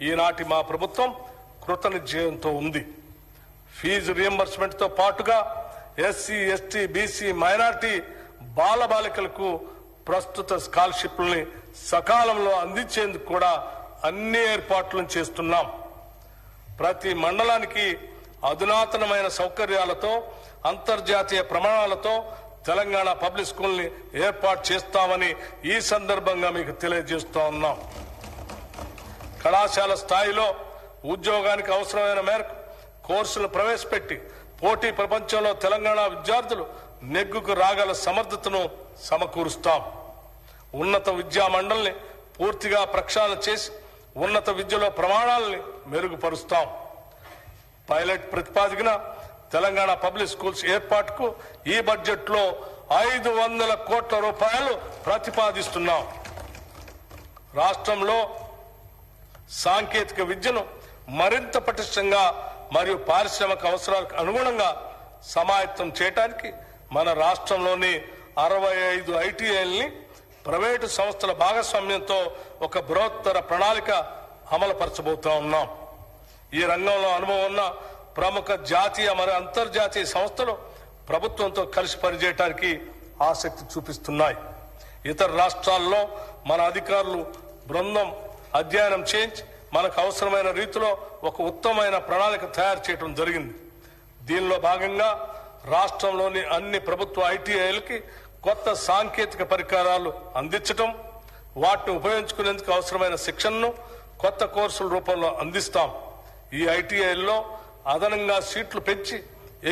ఈనాటి మా ప్రభుత్వం కృతనిశ్చయంతో ఉంది. ఫీజు రియంబర్స్మెంట్తో పాటుగా ఎస్సీ, ఎస్టీ, బీసీ, మైనార్టీ బాలబాలికలకు ప్రస్తుత స్కాలర్షిప్లని సకాలంలో అందించేందుకు కూడా అన్ని ఏర్పాట్లను చేస్తున్నాం. ప్రతి మండలానికి అధునాతనమైన సౌకర్యాలతో అంతర్జాతీయ ప్రమాణాలతో తెలంగాణ పబ్లిక్ స్కూల్ని ఏర్పాటు చేస్తామని ఈ సందర్భంగా మీకు తెలియజేస్తా ఉన్నాం. కళాశాల స్థాయిలో ఉద్యోగానికి అవసరమైన మేరకు కోర్సులు ప్రవేశపెట్టి పోటీ ప్రపంచంలో తెలంగాణ విద్యార్థులు నెగ్గుకు రాగల సమర్థతను సమకూరుస్తాం. ఉన్నత విద్యా మండలిని పూర్తిగా ప్రక్షాళన చేసి ఉన్నత విద్యలో ప్రమాణాలని మెరుగుపరుస్తాం. పైలట్ ప్రతిపాదికన తెలంగాణ పబ్లిక్ స్కూల్స్ ఏర్పాటుకు ఈ బడ్జెట్లో 500 కోట్ల రూపాయలు ప్రతిపాదిస్తున్నాం. రాష్ట్రంలో సాంకేతిక విద్యను మరింత పటిష్టంగా మరియు పారిశ్రామిక అవసరాలకు అనుగుణంగా సమాయత్తం చేయడానికి మన రాష్ట్రంలోని 65 ఐటీఐల్ని ప్రైవేటు సంస్థల భాగస్వామ్యంతో ఒక బృహత్తర ప్రణాళిక అమలుపరచబోతా ఉన్నాం. ఈ రంగంలో అనుభవం ఉన్న ప్రముఖ జాతీయ మరియు అంతర్జాతీయ సంస్థలు ప్రభుత్వంతో కలిసి పనిచేయడానికి ఆసక్తి చూపిస్తున్నాయి. ఇతర రాష్ట్రాల్లో మన అధికారులు బృందం అధ్యయనం చేయించి మనకు అవసరమైన రీతిలో ఒక ఉత్తమమైన ప్రణాళిక తయారు చేయడం జరిగింది. దీనిలో భాగంగా రాష్ట్రంలోని అన్ని ప్రభుత్వ ఐటీఐలకి కొత్త సాంకేతిక పరికరాలు అందించడం, వాటిని ఉపయోగించుకునేందుకు అవసరమైన శిక్షణను కొత్త కోర్సుల రూపంలో అందిస్తాం. ఈ ఐటీఐల్లో అదనంగా సీట్లు పెంచి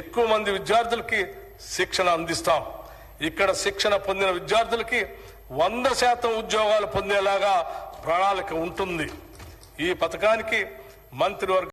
ఎక్కువ మంది విద్యార్థులకి శిక్షణ అందిస్తాం. ఇక్కడ శిక్షణ పొందిన విద్యార్థులకి 100% ఉద్యోగాలు పొందేలాగా ప్రణాళిక ఉంటుంది. ఈ పథకానికి మంత్రివర్గ